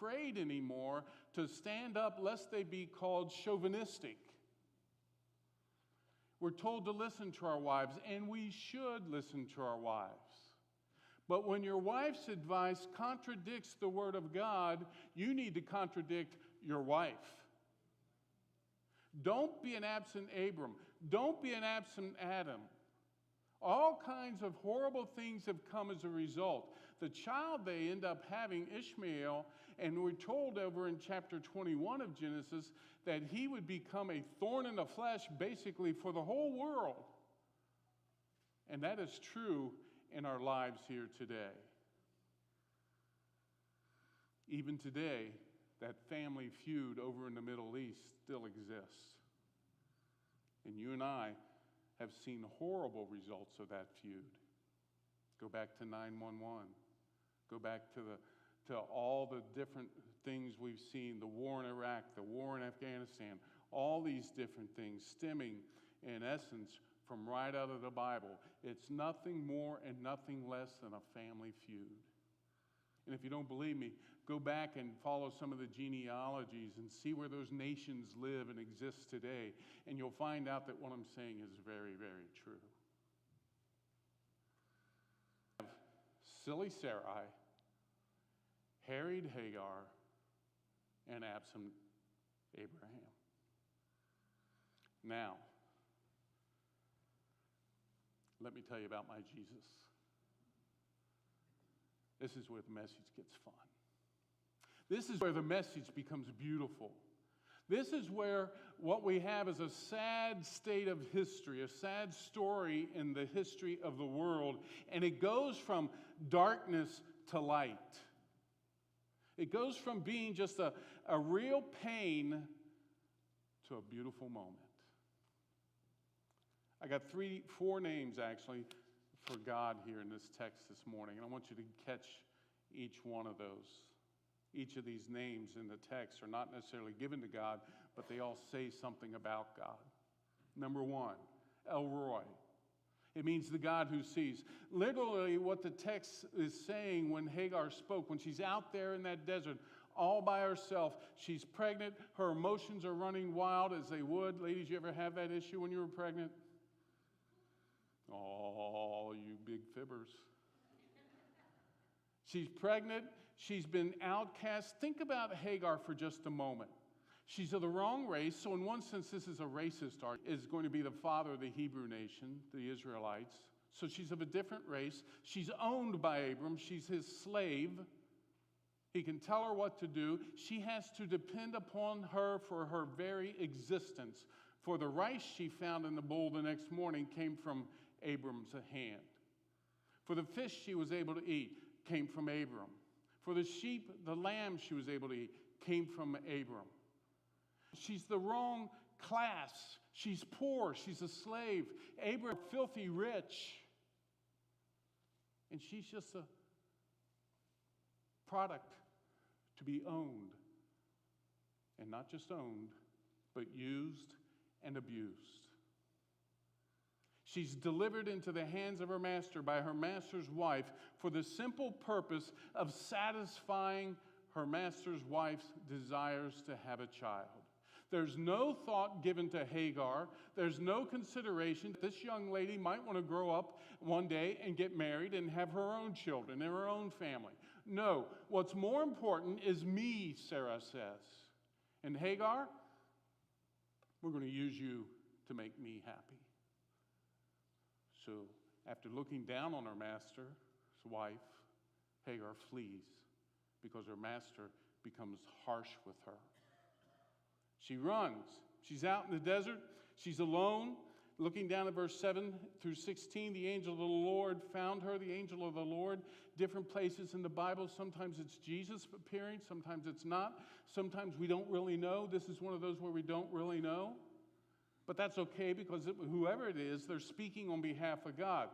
afraid anymore to stand up lest they be called chauvinistic. We're told to listen to our wives, and we should listen to our wives. But when your wife's advice contradicts the Word of God, you need to contradict your wife. Don't be an absent Abram. Don't be an absent Adam. All kinds of horrible things have come as a result. The child they end up having, Ishmael, and we're told over in chapter 21 of Genesis that he would become a thorn in the flesh basically for the whole world. And that is true in our lives here today. Even today, that family feud over in the Middle East still exists. And you and I have seen horrible results of that feud. Go back to 9/11. Go back to all the different things we've seen, the war in Iraq, the war in Afghanistan, all these different things stemming, in essence, from right out of the Bible. It's nothing more and nothing less than a family feud. And if you don't believe me, go back and follow some of the genealogies and see where those nations live and exist today. And you'll find out that what I'm saying is very, very true. Silly Sarai, harried Hagar, and absent Abraham. Now, let me tell you about my Jesus. This is where the message gets fun. This is where the message becomes beautiful. This is where what we have is a sad state of history, a sad story in the history of the world, and it goes from darkness to light. It goes from being just a real pain to a beautiful moment. I got 4 names actually for God here in this text this morning, and I want you to catch each one of those. Each of these names in the text are not necessarily given to God, but they all say something about God. Number 1, El Roi. It means the God who sees. Literally what the text is saying when Hagar spoke, when she's out there in that desert all by herself, she's pregnant, her emotions are running wild as they would. Ladies, you ever have that issue when you were pregnant? Oh, you big fibbers. She's pregnant. She's been outcast. Think about Hagar for just a moment. She's of the wrong race, so in one sense, this is a racist argument. Is going to be the father of the Hebrew nation, the Israelites. So she's of a different race. She's owned by Abram. She's his slave. He can tell her what to do. She has to depend upon her for her very existence. For the rice she found in the bowl the next morning came from Abram's hand. For the fish she was able to eat came from Abram. For the sheep, the lamb she was able to eat came from Abram. She's the wrong class. She's poor. She's a slave. Abram, filthy rich. And she's just a product to be owned. And not just owned, but used and abused. She's delivered into the hands of her master by her master's wife for the simple purpose of satisfying her master's wife's desires to have a child. There's no thought given to Hagar. There's no consideration. This young lady might want to grow up one day and get married and have her own children and her own family. No, what's more important is me, Sarah says. And Hagar, we're going to use you to make me happy. So after looking down on her master's wife, Hagar flees because her master becomes harsh with her. She runs. She's out in the desert. She's alone. Looking down at verse 7 through 16, the angel of the Lord found her. The angel of the Lord, different places in the Bible. Sometimes it's Jesus appearing. Sometimes it's not. Sometimes we don't really know. This is one of those where we don't really know. But that's okay because whoever it is, they're speaking on behalf of God.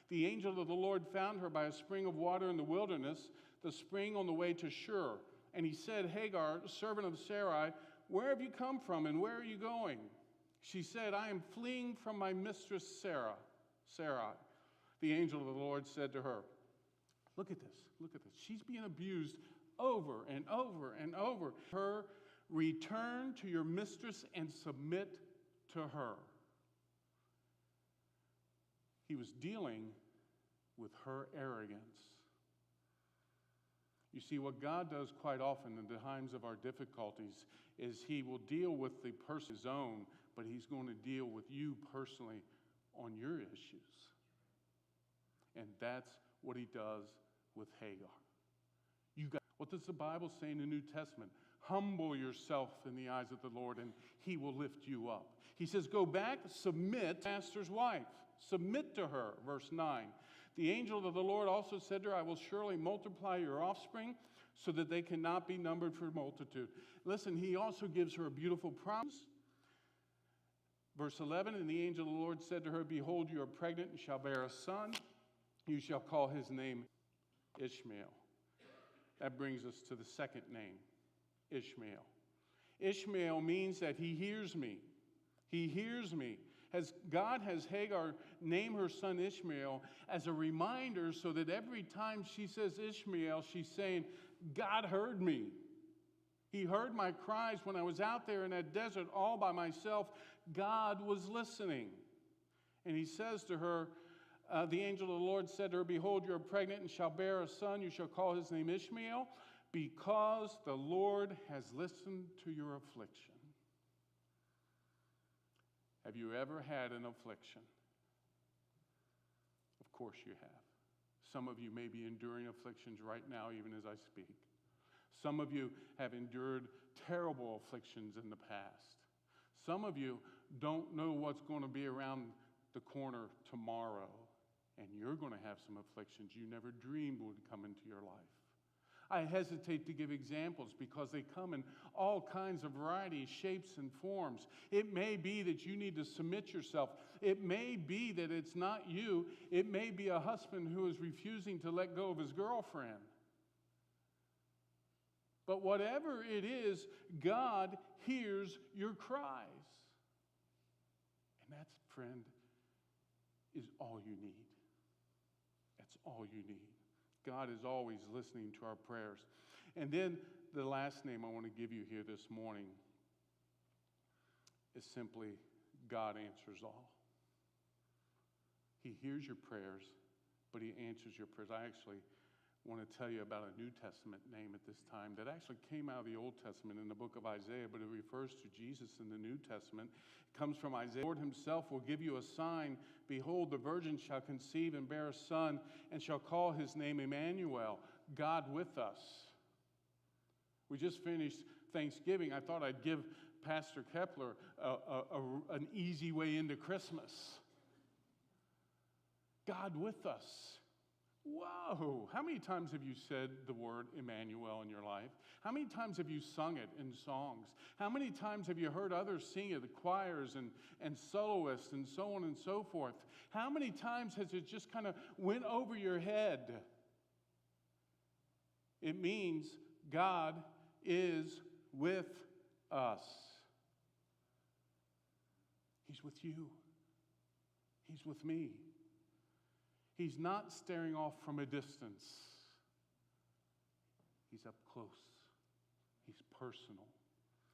The angel of the Lord found her by a spring of water in the wilderness, the spring on the way to Shur. And he said, Hagar, servant of Sarai, where have you come from and where are you going? She said, I am fleeing from my mistress Sarai. The angel of the Lord said to her, look at this. She's being abused over and over and over. Her, return to your mistress and submit to her. He was dealing with her arrogance. You see, what God does quite often in the times of our difficulties is He will deal with the person's own, but He's going to deal with you personally on your issues. And that's what He does with Hagar. What does the Bible say in the New Testament? Humble yourself in the eyes of the Lord, and He will lift you up. He says, go back, submit to master's wife. Submit to her, verse 9. The angel of the Lord also said to her, I will surely multiply your offspring so that they cannot be numbered for multitude. Listen, He also gives her a beautiful promise. Verse 11, and the angel of the Lord said to her, behold, you are pregnant and shall bear a son. You shall call his name Ishmael. That brings us to the second name, Ishmael. Ishmael means that he hears me. He hears me. God has Hagar name her son Ishmael as a reminder so that every time she says Ishmael, she's saying, God heard me. He heard my cries when I was out there in that desert all by myself. God was listening. And He says to her, the angel of the Lord said to her, behold, you are pregnant and shall bear a son. You shall call his name Ishmael, because the Lord has listened to your affliction. Have you ever had an affliction? Of course you have. Some of you may be enduring afflictions right now, even as I speak. Some of you have endured terrible afflictions in the past. Some of you don't know what's going to be around the corner tomorrow, and you're going to have some afflictions you never dreamed would come into your life. I hesitate to give examples because they come in all kinds of varieties, shapes, and forms. It may be that you need to submit yourself. It may be that it's not you. It may be a husband who is refusing to let go of his girlfriend. But whatever it is, God hears your cries. And that, friend, is all you need. That's all you need. God is always listening to our prayers. And then the last name I want to give you here this morning is simply God answers all. He hears your prayers, but He answers your prayers. I actually want to tell you about a New Testament name at this time that actually came out of the Old Testament in the book of Isaiah, but it refers to Jesus in the New Testament. It comes from Isaiah. The Lord Himself will give you a sign. Behold, the virgin shall conceive and bear a son, and shall call his name Emmanuel, God with us. We just finished Thanksgiving. I thought I'd give Pastor Kepler an easy way into Christmas. God with us. Whoa! How many times have you said the word Emmanuel in your life? How many times have you sung it in songs? How many times have you heard others sing it, the choirs and soloists and so on and so forth? How many times has it just kind of went over your head? It means God is with us. He's with you. He's with me. He's not staring off from a distance. He's up close. He's personal.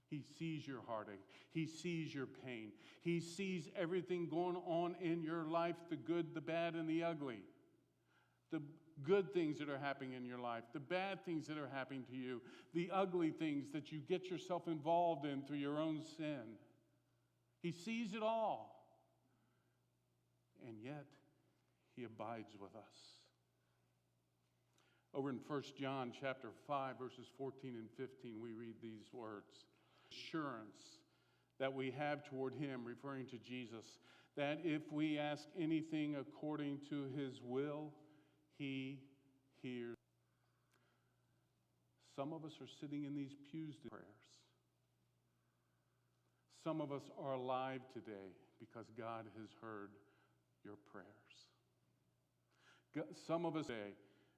He sees your heartache. He sees your pain. He sees everything going on in your life, the good, the bad, and the ugly. The good things that are happening in your life, the bad things that are happening to you, the ugly things that you get yourself involved in through your own sin. He sees it all. And yet, He abides with us. Over in 1 John chapter 5, verses 14 and 15, we read these words. Assurance that we have toward Him, referring to Jesus, that if we ask anything according to His will, He hears. Some of us are sitting in these pews to prayers. Some of us are alive today because God has heard your prayers. Some of us today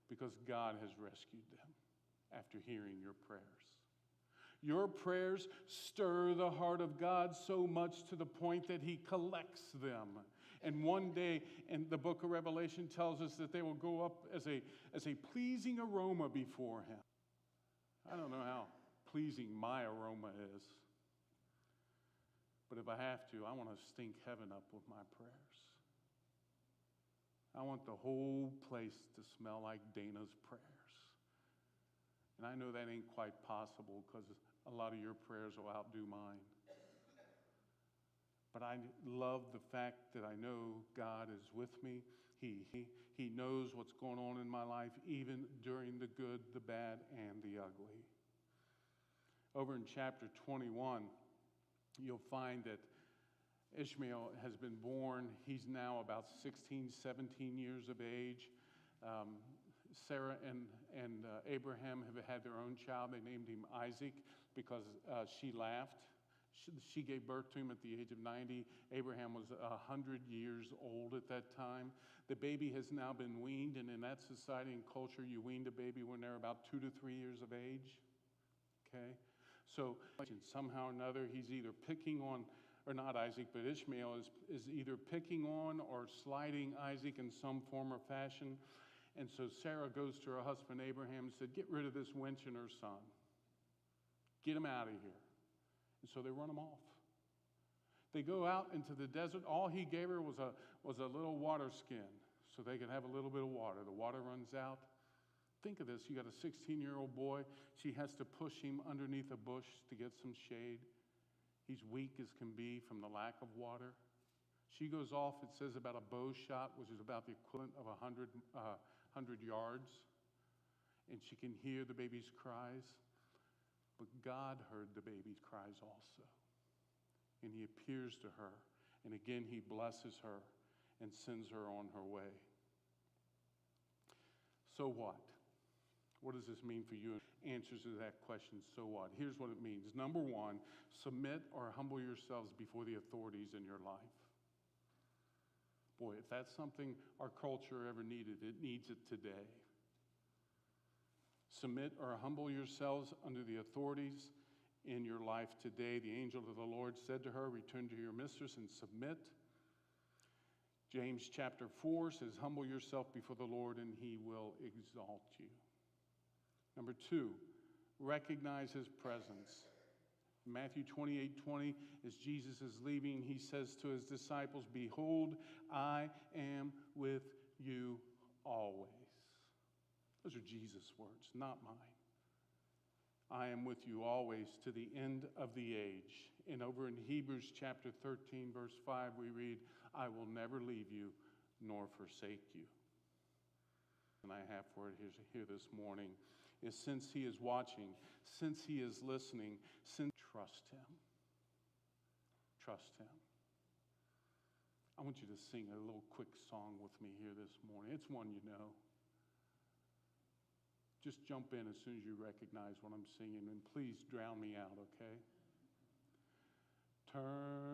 because God has rescued them after hearing your prayers. Your prayers stir the heart of God so much to the point that He collects them. And one day, and the book of Revelation tells us that they will go up as a pleasing aroma before Him. I don't know how pleasing my aroma is. But if I have to, I want to stink heaven up with my prayers. I want the whole place to smell like Dana's prayers. And I know that ain't quite possible because a lot of your prayers will outdo mine. But I love the fact that I know God is with me. He knows what's going on in my life, even during the good, the bad, and the ugly. Over in chapter 21, you'll find that Ishmael has been born. He's now about 16, 17 years of age. Sarah and Abraham have had their own child. They named him Isaac because she laughed. She gave birth to him at the age of 90. Abraham was 100 years old at that time. The baby has now been weaned, and in that society and culture, you weaned a baby when they're about 2 to 3 years of age. Okay? So somehow or another, he's either picking on, or not Isaac, but Ishmael is either picking on or sliding Isaac in some form or fashion. And so Sarah goes to her husband Abraham and said, "Get rid of this wench and her son. Get him out of here." And so they run him off. They go out into the desert. All he gave her was a little water skin so they could have a little bit of water. The water runs out. Think of this. You got a 16-year-old boy. She has to push him underneath a bush to get some shade. He's weak as can be from the lack of water. She goes off, it says, about a bow shot, which is about the equivalent of 100 yards. And she can hear the baby's cries. But God heard the baby's cries also. And he appears to her. And again, he blesses her and sends her on her way. So what? What does this mean for you? Answers to that question, so what? Here's what it means. Number one, submit or humble yourselves before the authorities in your life. Boy, if that's something our culture ever needed, it needs it today. Submit or humble yourselves under the authorities in your life today. The angel of the Lord said to her, "Return to your mistress and submit." James chapter 4 says, "Humble yourself before the Lord and he will exalt you." Number two, recognize his presence. Matthew 28:20, as Jesus is leaving, he says to his disciples, "Behold, I am with you always." Those are Jesus' words, not mine. I am with you always to the end of the age. And over in Hebrews chapter 13, verse 5, we read, "I will never leave you nor forsake you." And I have for it here this morning is, since he is watching, since he is listening, trust him. Trust him. I want you to sing a little quick song with me here this morning. It's one you know. Just jump in as soon as you recognize what I'm singing, and please drown me out, okay? Turn